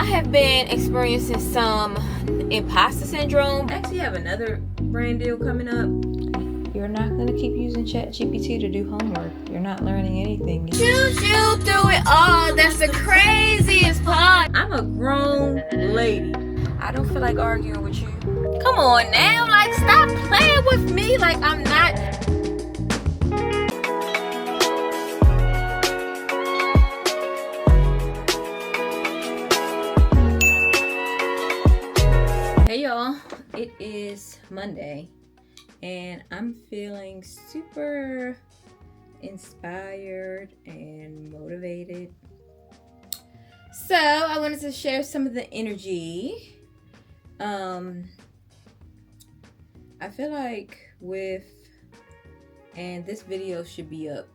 I have been experiencing some imposter syndrome. I actually have another brand deal coming up. You're not going to keep using ChatGPT to do homework. You're not learning anything. Choose you through it all. That's the craziest part. I'm a grown lady. I don't feel like arguing with you. Come on now, like stop playing with me like I'm not. Hey y'all, it is Monday and I'm feeling super inspired and motivated. So I wanted to share some of the energy. I feel like and this video should be up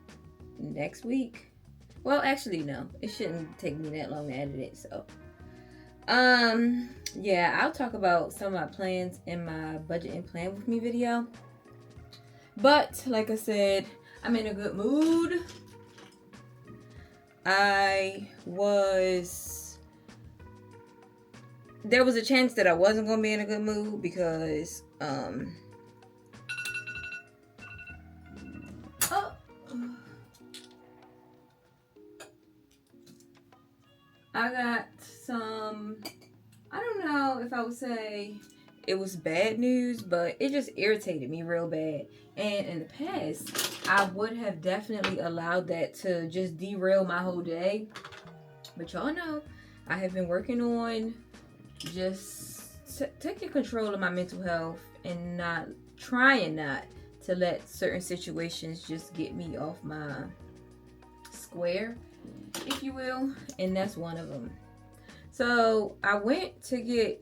next week. Well, actually no, it shouldn't take me that long to edit it, so yeah, I'll talk about some of my plans in my budget and plan with me video. But like I said, I'm in a good mood. There was a chance that I wasn't gonna be in a good mood because I got some, I don't know if I would say it was bad news, but it just irritated me real bad. And in the past, I would have definitely allowed that to just derail my whole day. But y'all know, I have been working on just taking control of my mental health and trying not to let certain situations just get me off my square, if you will. And that's one of them. So I went to get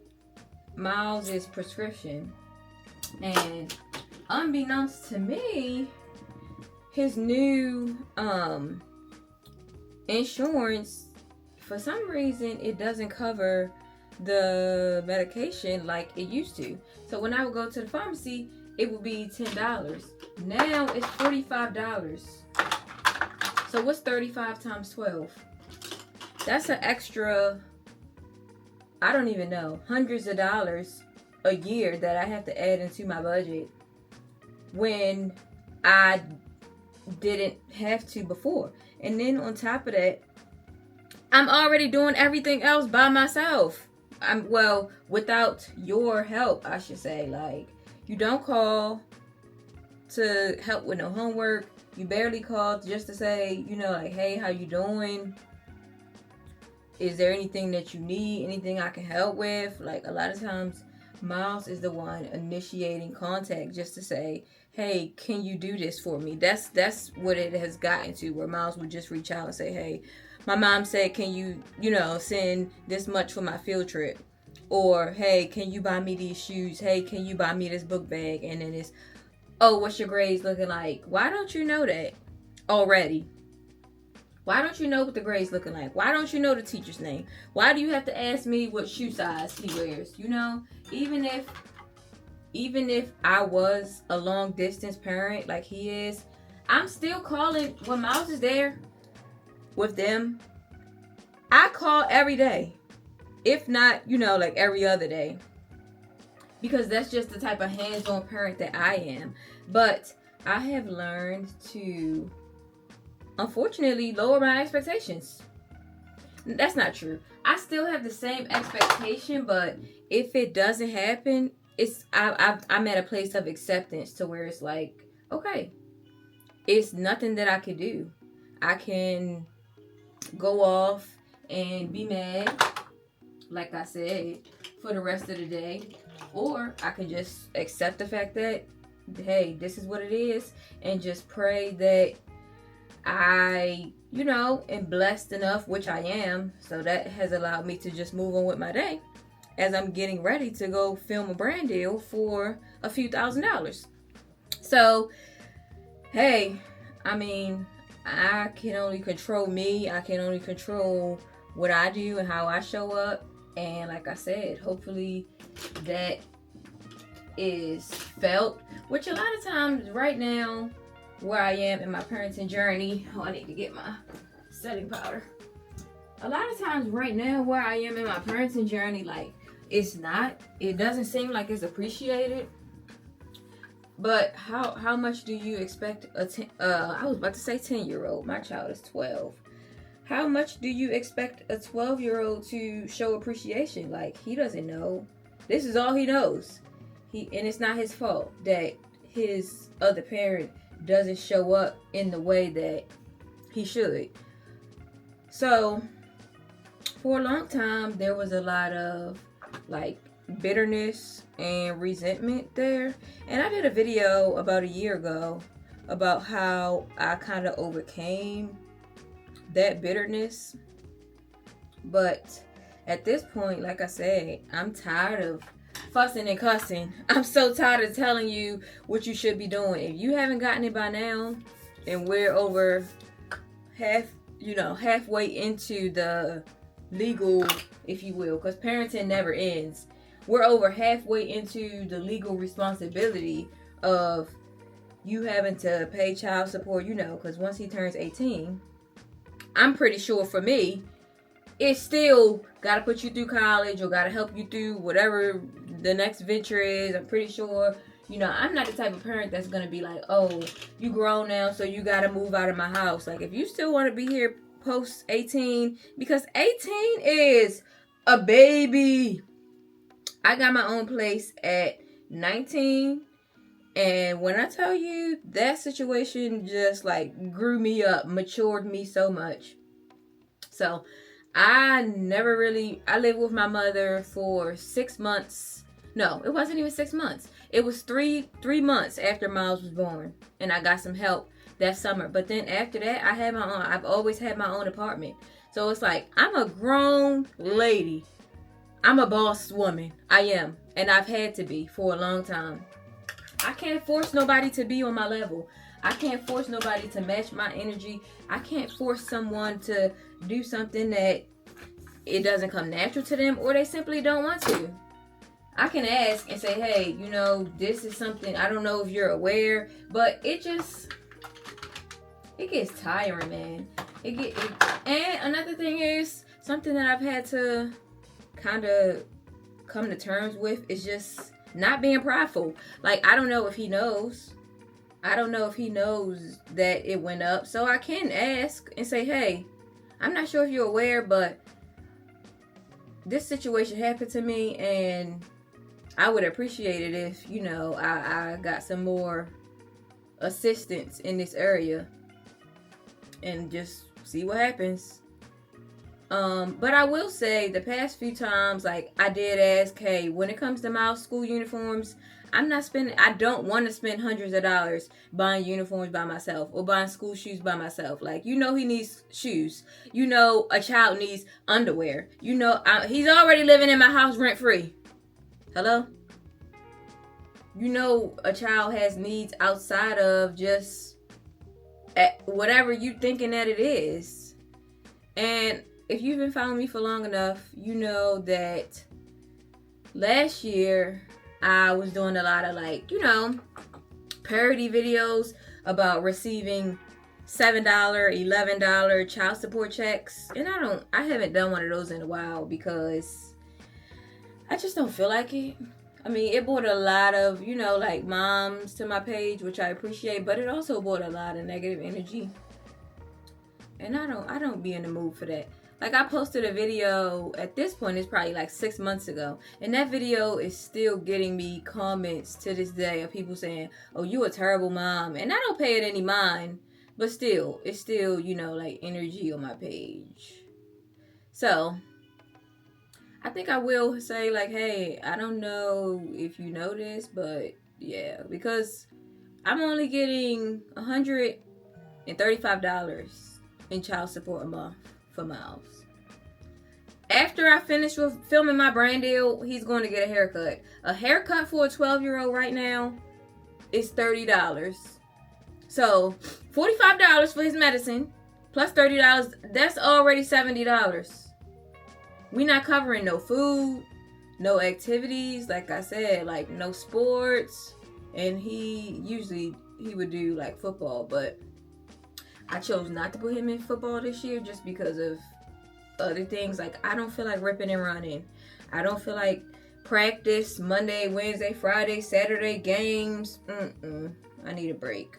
Miles's prescription, and unbeknownst to me, his new insurance, for some reason it doesn't cover the medication like it used to. So when I would go to the pharmacy, it would be $10. Now it's $45. So what's 35 times 12? That's an extra, I don't even know, hundreds of dollars a year that I have to add into my budget when I didn't have to before. And then on top of that, I'm already doing everything else by myself. Without your help, I should say. Like, you don't call to help with no homework. You barely call just to say, like, hey, how you doing? Is there anything that you need? Anything I can help with? Like, a lot of times, Miles is the one initiating contact just to say, hey, can you do this for me? That's what it has gotten to, where Miles would just reach out and say, hey, my mom said, can you, send this much for my field trip? Or, hey, can you buy me these shoes? Hey, can you buy me this book bag? And then it's, oh, what's your grades looking like? Why don't you know that already? Why don't you know what the grades looking like? Why don't you know the teacher's name? Why do you have to ask me what shoe size he wears? Even if I was a long distance parent like he is, I'm still calling when Miles is there with them. I call every day, if not, like every other day, because that's just the type of hands-on parent that I am. But I have learned to, unfortunately, lower my expectations. That's not true. I still have the same expectation, but if it doesn't happen, I'm at a place of acceptance to where it's like, okay, it's nothing that I can do. I can go off and be mad, like I said, for the rest of the day, or I can just accept the fact that, hey, this is what it is, and just pray that I, am blessed enough, which I am, so that has allowed me to just move on with my day as I'm getting ready to go film a brand deal for a few $1,000s. So, hey, I can only control me. I can only control what I do and how I show up. And like I said, hopefully that is felt, which a lot of times right now, where I am in my parenting journey, I need to get my setting powder. a lot of times right now where I am in my parenting journey, like it doesn't seem like it's appreciated. But how much do you expect I was about to say 10-year-old. My child is 12. How much do you expect a 12-year-old to show appreciation? Like, he doesn't know. This is all he knows. And it's not his fault that his other parent doesn't show up in the way that he should. So, for a long time, there was a lot of, like, bitterness and resentment there. And I did a video about a year ago about how I kind of overcame that bitterness. But at this point, like I said, I'm tired of fussing and cussing. I'm so tired of telling you what you should be doing. If you haven't gotten it by now, and we're over halfway into the legal, if you will, because parenting never ends. We're over halfway into the legal responsibility of you having to pay child support, because once he turns 18, I'm pretty sure for me, it's still got to put you through college or got to help you through whatever the next venture is. I'm pretty sure, I'm not the type of parent that's going to be like, oh, you grown now, so you got to move out of my house. Like, if you still want to be here post 18, because 18 is a baby. I got my own place at 19. And when I tell you, that situation just like grew me up, matured me so much. So I lived with my mother for 6 months. No, it wasn't even 6 months. It was three months after Miles was born. And I got some help that summer. But then after that, I've always had my own apartment. So it's like, I'm a grown lady. I'm a boss woman. I am. And I've had to be for a long time. I can't force nobody to be on my level. I can't force nobody to match my energy. I can't force someone to do something that it doesn't come natural to them or they simply don't want to. I can ask and say, hey, this is something, I don't know if you're aware, but it gets tiring, man. And another thing is, something that I've had to kind of come to terms with is just not being prideful. Like, I don't know if he knows. I don't know if he knows that it went up. So I can ask and say, hey, I'm not sure if you're aware, but this situation happened to me and I would appreciate it if, I got some more assistance in this area and just see what happens. But I will say the past few times, like, I did ask, hey, when it comes to Miles' school uniforms, I don't want to spend hundreds of dollars buying uniforms by myself or buying school shoes by myself. Like, he needs shoes. A child needs underwear. He's already living in my house rent free. Hello? A child has needs outside of just whatever you thinking that it is. And if you've been following me for long enough, you know that last year I was doing a lot of parody videos about receiving $7, $11 child support checks. And I haven't done one of those in a while because I just don't feel like it. I mean, it brought a lot of, moms to my page, which I appreciate, but it also brought a lot of negative energy. And I don't be in the mood for that. Like, I posted a video, at this point, it's probably like 6 months ago. And that video is still getting me comments to this day of people saying, oh, you a terrible mom. And I don't pay it any mind. But still, it's still, energy on my page. So, I think I will say, hey, I don't know if you know this, but yeah. Because I'm only getting $135 in child support a month for Miles. After I finish with filming my brand deal, he's going to get a haircut. A haircut for a 12-year-old right now is $30. So, $45 for his medicine, plus $30, that's already $70. We're not covering no food, no activities, like I said, no sports. And he would do football, but I chose not to put him in football this year just because of other things. Like, I don't feel like ripping and running. I don't feel like practice Monday, Wednesday, Friday, Saturday games. I need a break.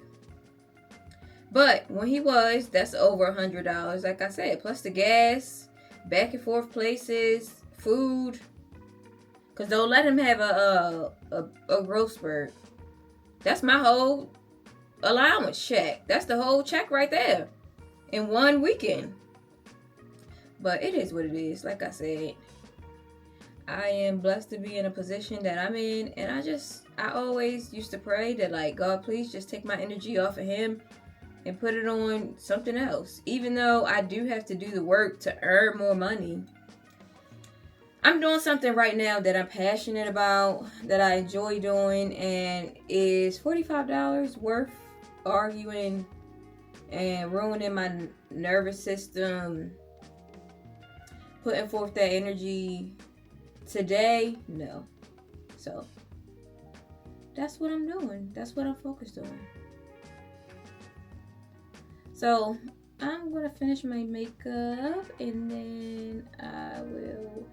But when he was, that's over $100, like I said, plus the gas, back and forth places, food. Cause don't let him have a growth spurt. That's my whole allowance check. That's the whole check right there in one weekend. But it is what it is. Like I said, I am blessed to be in a position that I'm in, and I always used to pray that, like, God, please just take my energy off of him and put it on something else. Even though I do have to do the work to earn more money, I'm doing something right now that I'm passionate about, that I enjoy doing, and is $45 worth arguing and ruining my nervous system, putting forth that energy today? No. So that's what I'm doing. That's what I'm focused on. So I'm gonna finish my makeup, and then I will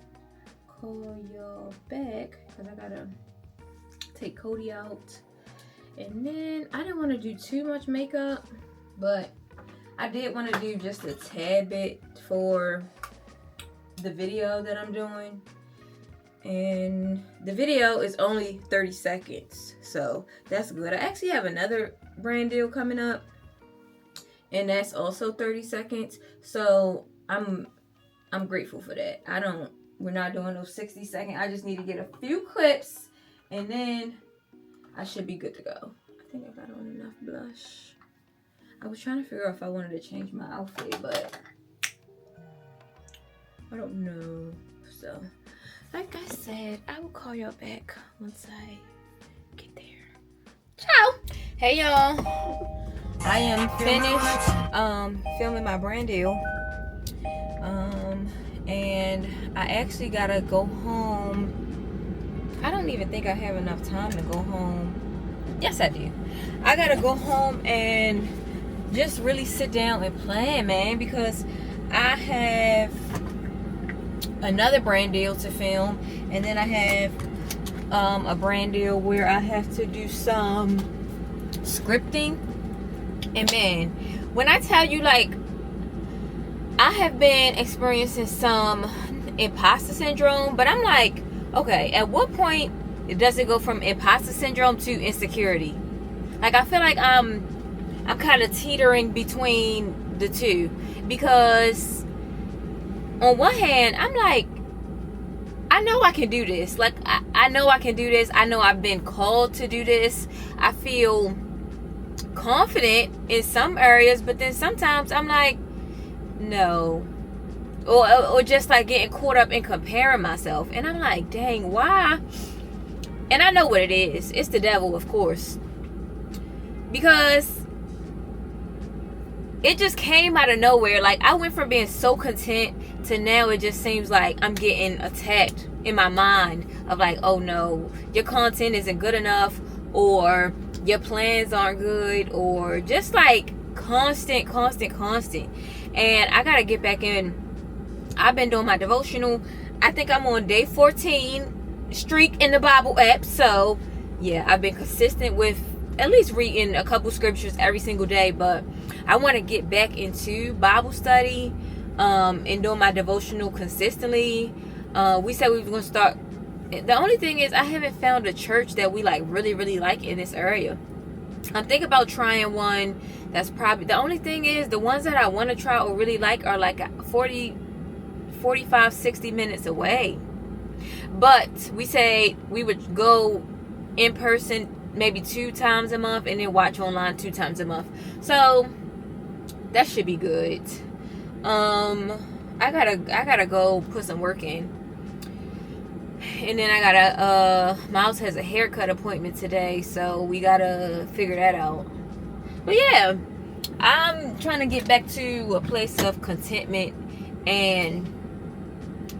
call y'all back because I gotta take Cody out. And then I didn't want to do too much makeup, but I did want to do just a tad bit for the video that I'm doing. And the video is only 30 seconds, so that's good. I actually have another brand deal coming up, and that's also 30 seconds. So I'm grateful for that. We're not doing those 60-second. I just need to get a few clips, and then I should be good to go. I think I got on enough blush. I was trying to figure out if I wanted to change my outfit, but I don't know. So, like I said, I will call y'all back once I get there. Ciao! Hey y'all. I am finished filming my brand deal. And I actually gotta go home. I don't even think I have enough time to go home. Yes, I do. I gotta go home and just really sit down and plan, man, because I have another brand deal to film, and then I have a brand deal where I have to do some scripting. And man, when I tell you, like, I have been experiencing some imposter syndrome, but I'm like, okay, at what point does it go from imposter syndrome to insecurity? Like, I feel like I'm kind of teetering between the two, because on one hand, I'm like, I know I can do this. Like, I know I can do this. I know I've been called to do this. I feel confident in some areas, but then sometimes I'm like, no. Or just like getting caught up in comparing myself. And I'm like, dang, why? And I know what it is. It's the devil, of course. Because it just came out of nowhere. Like, I went from being so content to now it just seems like I'm getting attacked in my mind of like, oh no, your content isn't good enough, or your plans aren't good, or just like constant. And I gotta get back in. I've been doing my devotional. I think I'm on day 14 streak in the Bible app. So yeah, I've been consistent with at least reading a couple scriptures every single day, but I want to get back into Bible study and doing my devotional consistently. We said we were going to start. The only thing is, I haven't found a church that we like really like in this area. I'm thinking about trying one. That's probably the only thing is, the ones that I want to try or really like are like 45 60 minutes away. But we say we would go in person maybe 2 times a month, and then watch online 2 times a month. So that should be good. I gotta go put some work in. And then I gotta Miles has a haircut appointment today, so we gotta figure that out. But yeah, I'm trying to get back to a place of contentment and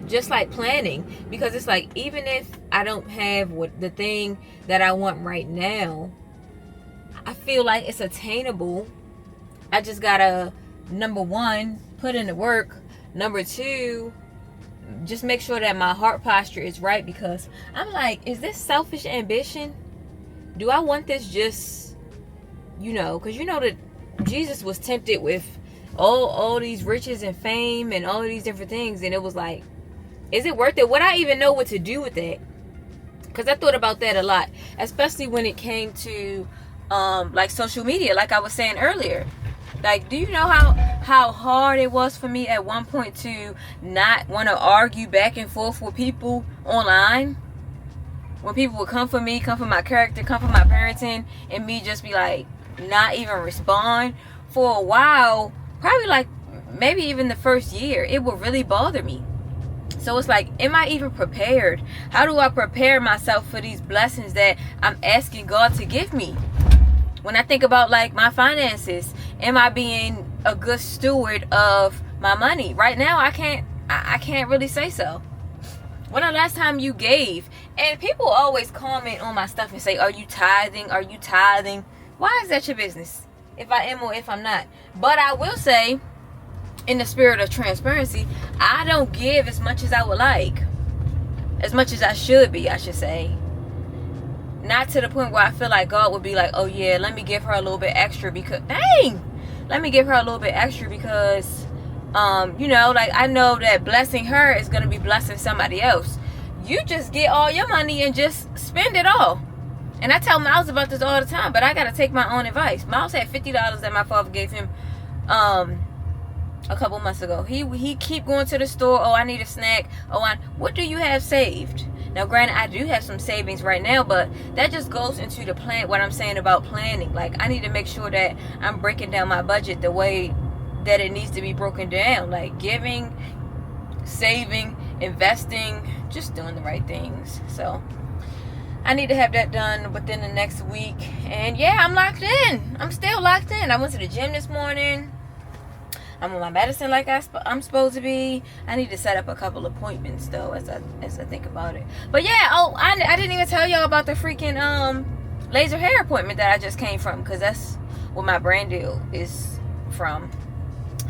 just like planning, because it's like, even if I don't have the thing that I want right now, I feel like it's attainable. I just gotta, number one, put in the work. Number two, just make sure that my heart posture is right, because I'm like, is this selfish ambition? Do I want this just, because that Jesus was tempted with all these riches and fame and all of these different things, and it was like, is it worth it? Would I even know what to do with that? Because I thought about that a lot, especially when it came to like social media, like I was saying earlier. Like, do you know how hard it was for me at one point to not want to argue back and forth with people online? When people would come for me, come for my character, come for my parenting, and me just be like, not even respond for a while, probably like maybe even the first year, it would really bother me. So it's like, am I even prepared? How do I prepare myself for these blessings that I'm asking God to give me? When I think about like my finances, am I being a good steward of my money? Right now, I can't really say so. When the last time you gave? And people always comment on my stuff and say, are you tithing? Are you tithing? Why is that your business? If I am or if I'm not. But I will say, in the spirit of transparency, I don't give as much as I would like. As much as I should be, I should say. Not to the point where I feel like God would be like, oh yeah, let me give her a little bit extra because, let me give her a little bit extra because, like I know that blessing her is going to be blessing somebody else. You just get all your money and just spend it all. And I tell Miles about this all the time, but I got to take my own advice. Miles had $50 that my father gave him a couple months ago. He keep going to the store. Oh, I need a snack. What do you have saved? Now, granted, I do have some savings right now, but that just goes into the plan. What I'm saying about planning, like I need to make sure that I'm breaking down my budget the way that it needs to be broken down, like giving, saving, investing, just doing the right things. So I need to have that done within the next week. And yeah, I'm locked in. I'm still locked in. I went to the gym this morning. I'm on my medicine like I'm supposed to be. I need to set up a couple appointments though as I think about it. But yeah, I didn't even tell y'all about the freaking laser hair appointment that I just came from, because that's what my brand deal is from.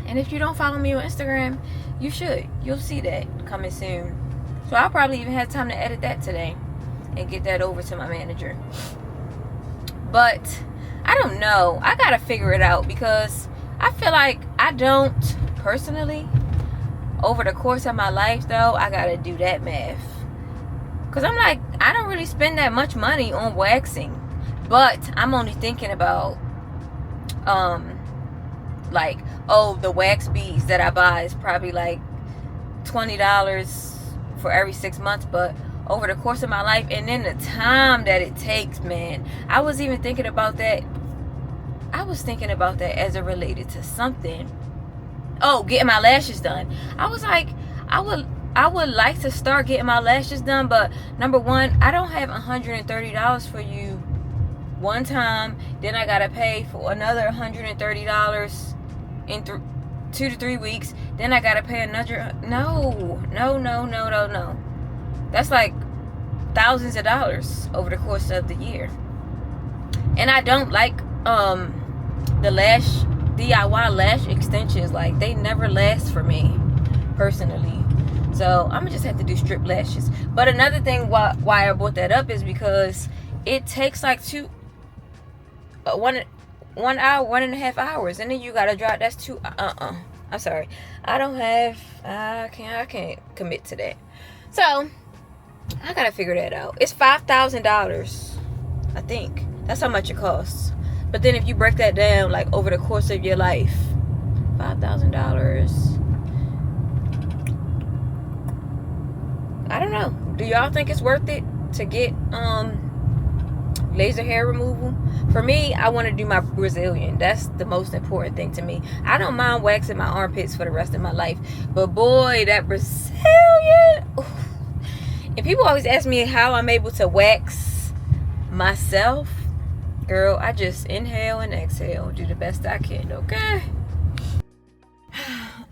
And if you don't follow me on Instagram, you should. You'll see that coming soon. So I'll probably even have time to edit that today and get that over to my manager. But I don't know. I gotta figure it out, because I feel like I don't personally, over the course of my life though, I gotta do that math. Cause I'm like, I don't really spend that much money on waxing. But I'm only thinking about like, oh, the wax beads that I buy is probably like $20 for every 6 months. But over the course of my life, and then the time that it takes, man, I was even thinking about that. I was thinking about that as it related to something. Oh, getting my lashes done. I was like, I would like to start getting my lashes done, but number one, I don't have $130 for you one time. Then I gotta pay for another $130 in 2 to 3 weeks. Then I gotta pay another. No. That's like thousands of dollars over the course of the year. And I don't like the DIY lash extensions. Like, they never last for me personally. So I'm gonna just have to do strip lashes. But another thing why I brought that up is because it takes like 1 hour, 1.5 hours, and then you gotta drop. That's 2. I'm sorry, I can't commit to that. So I gotta figure that out. It's $5,000, I think. That's how much it costs. But then if you break that down, like over the course of your life, $5,000. I don't know. Do y'all think it's worth it to get laser hair removal? For me, I want to do my Brazilian. That's the most important thing to me. I don't mind waxing my armpits for the rest of my life, but boy, that Brazilian. Oof. And people always ask me how I'm able to wax myself. Girl, I just inhale and exhale, do the best I can, okay?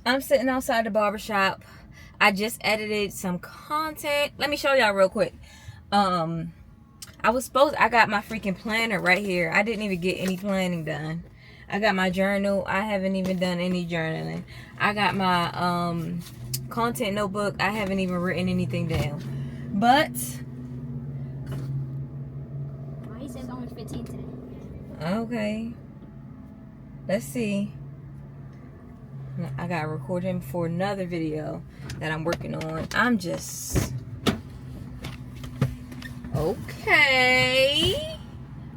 I'm sitting outside the barbershop. I just edited some content. Let me show y'all real quick. I got my freaking planner right here. I didn't even get any planning done. I got my journal. I haven't even done any journaling. I got my content notebook. I haven't even written anything down. But Why he says only 15 today? okay. Let's see. I gotta record him for another video that I'm working on. I'm just okay.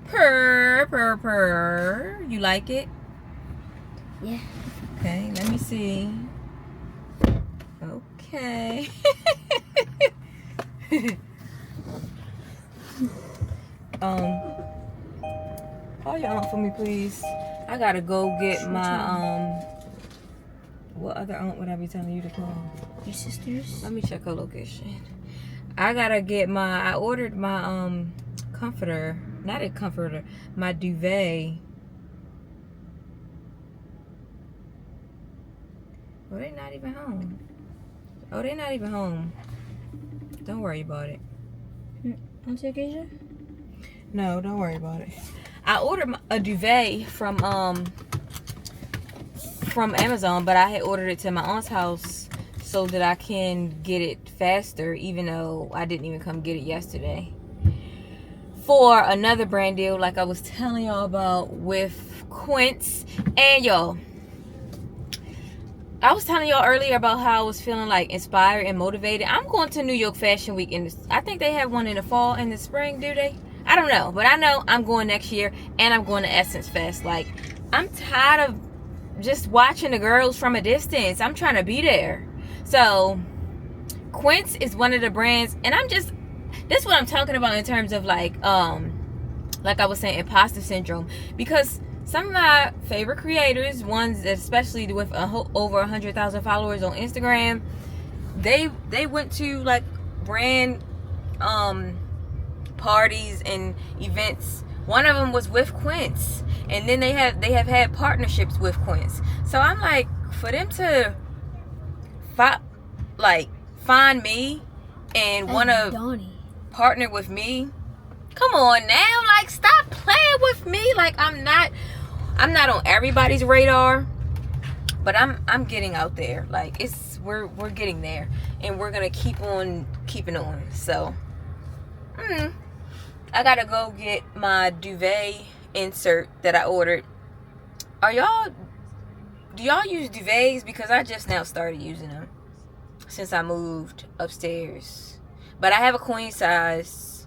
Purr. You like it? Yeah. Okay, let me see. Okay. Call your aunt for me, please. I gotta go get my what other aunt would I be telling you to call? Your sisters? Let me check her location. I gotta get my. I ordered my comforter. Not a comforter. My duvet. Oh, they not even home. Oh, they not even home. Don't worry about it. On vacation? No, don't worry about it. I ordered a duvet from Amazon, but I had ordered it to my aunt's house so that I can get it faster, even though I didn't even come get it yesterday. For another brand deal, like I was telling y'all about with Quince. And y'all, I was telling y'all earlier about how I was feeling like inspired and motivated. I'm going to New York Fashion Week, and I think they have one in the fall and the spring, do they? I don't know, but I know I'm going next year, and I'm going to Essence Fest. Like, I'm tired of just watching the girls from a distance. I'm trying to be there. So Quince is one of the brands, and this is what I'm talking about in terms of like I was saying, imposter syndrome, because some of my favorite creators, ones that especially with over 100,000 followers on Instagram, they went to like brand parties and events. One of them was with Quince, and then they have had partnerships with Quince. So I'm like, for them to find me and want to partner with me, come on now, like, stop playing with me. Like, I'm not on everybody's radar, but I'm getting out there. Like, we're getting there, and we're gonna keep on keeping on. So I gotta go get my duvet insert that I ordered. Do y'all use duvets? Because I just now started using them since I moved upstairs. But I have a queen size.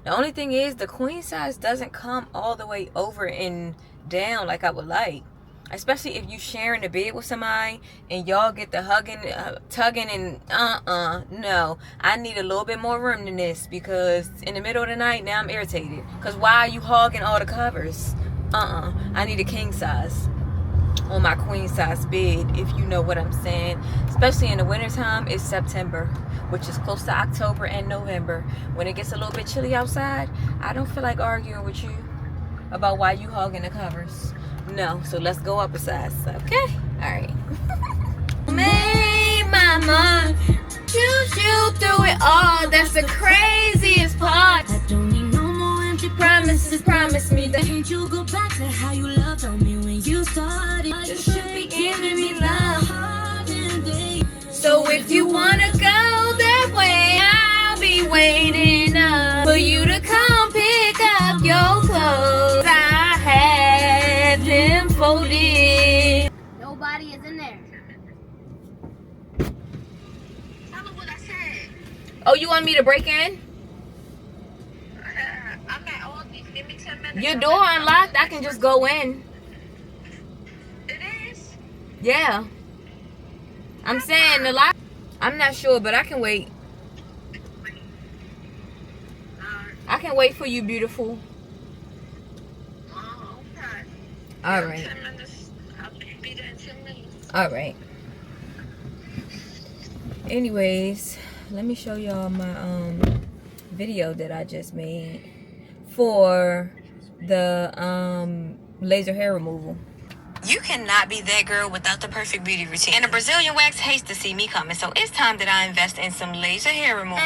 The only thing is, the queen size doesn't come all the way over and down like I would like. Especially if you sharing the bed with somebody and y'all get the hugging, tugging, and no. I need a little bit more room than this, because in the middle of the night, now I'm irritated. Because why are you hogging all the covers? I need a king size on my queen size bed, if you know what I'm saying. Especially in the wintertime. It's September, which is close to October and November. When it gets a little bit chilly outside, I don't feel like arguing with you about why you hogging the covers. No, so let's go up a size. Okay? Alright. Me, mama, choose you through it all. That's the craziest part. I don't need no more empty promises. Promise me that Can't you go back to how you loved on me when you started? you should be giving me love. Hard and day. So if you wanna go that way, I'll be waiting up for you to come pick up your clothes. I have them folded. Nobody is in there. Tell them what I said. Oh, you want me to break in? I'm at Aldi's. Give me 10 minutes. Your door unlocked. I can just go in. It is? Yeah. I'm saying the lock. I'm not sure, but I can wait. I can wait for you, beautiful. Oh, okay. All right. 10 minutes. I'll be there in 10 minutes. All right. Anyways, let me show y'all my video that I just made for the laser hair removal. You cannot be that girl without the perfect beauty routine. And the Brazilian wax hates to see me coming, so it's time that I invest in some laser hair removal.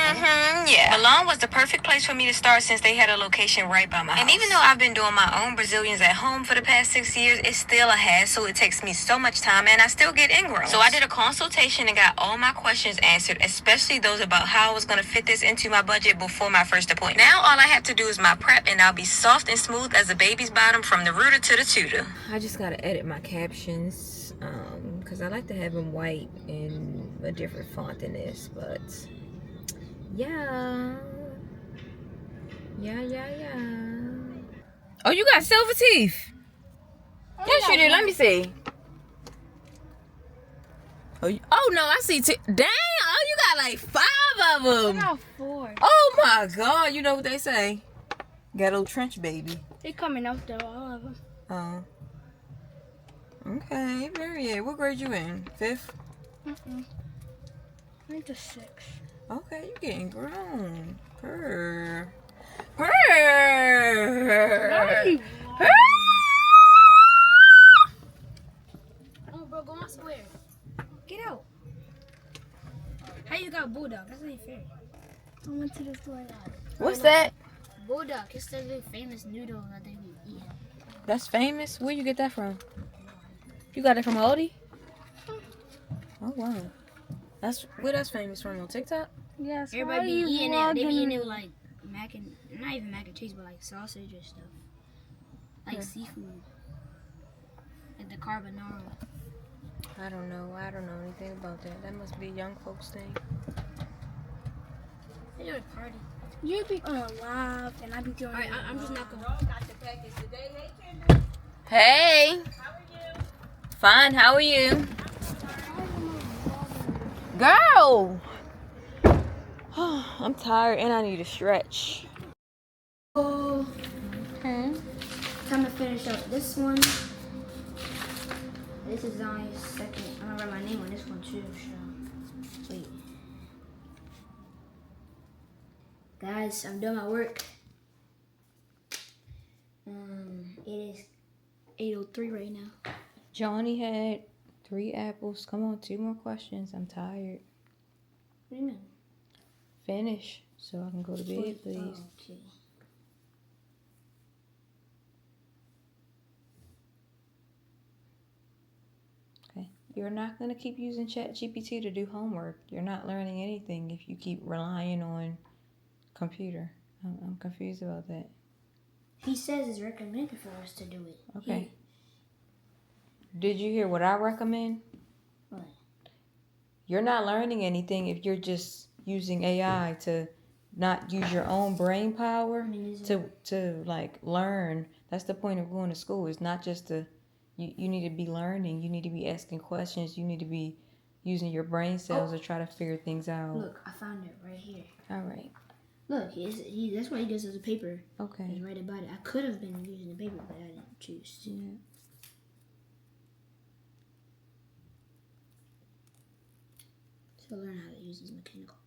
Yeah, Milan was the perfect place for me to start since they had a location right by my house. And even though I've been doing my own Brazilians at home for the past 6 years, it's still a hassle. It takes me so much time and I still get ingrowns. So I did a consultation and got all my questions answered, especially those about how I was going to fit this into my budget before my first appointment. Now all I have to do is my prep and I'll be soft and smooth as a baby's bottom from the rooter to the tutor. I just got to edit my captions because I like to have them white in a different font than this, but yeah. Oh, you got silver teeth? Yes, you do. Let me see. Oh no, I see. Dang! Oh, you got like 5 of them. I got 4. Oh my God! You know what they say? Ghetto trench baby. They coming out though, all of them. Oh. Okay, very. What grade you in? 5th? I went to 6. Okay, you getting grown. Purr. Oh, bro, go on somewhere. Get out. How you got bulldog? That's not fair. I went to the store. What's that? Bulldog. It's the really famous noodle that they eat. That's famous? Where you get that from? You got it from Aldi? Oh wow. That's where that's famous from, on TikTok? Yes. Everybody be eating it. They be eating it with like not even mac and cheese, but like sausage or stuff. Like seafood. Like the carbonara. I don't know anything about that. That must be a young folks thing. They do a party. You be on live and I be doing I'm just not gonna. Hey. How are you? Fine, how are you? Girl! I'm tired and I need a stretch. Oh. Okay. Time to finish up this one. This is my second. I'm gonna write my name on this one too. So. Wait. Guys, I'm doing my work. It is 8:03 right now. Johnny had 3 apples. Come on, 2 more questions. I'm tired. What do you mean? Finish so I can go to bed, please. Oh, okay. Okay. You're not going to keep using ChatGPT to do homework. You're not learning anything if you keep relying on computer. I'm confused about that. He says it's recommended for us to do it. Okay. Did you hear what I recommend? What? You're not learning anything if you're just using AI to not use your own brain power to like learn. That's the point of going to school. It's not just to you need to be learning. You need to be asking questions. You need to be using your brain cells to try to figure things out. Look, I found it right here. All right. Look, that's why he gives us a paper. Okay. He's right about it. I could have been using the paper, but I didn't choose to. Yeah. So learn how to use these mechanical pencils.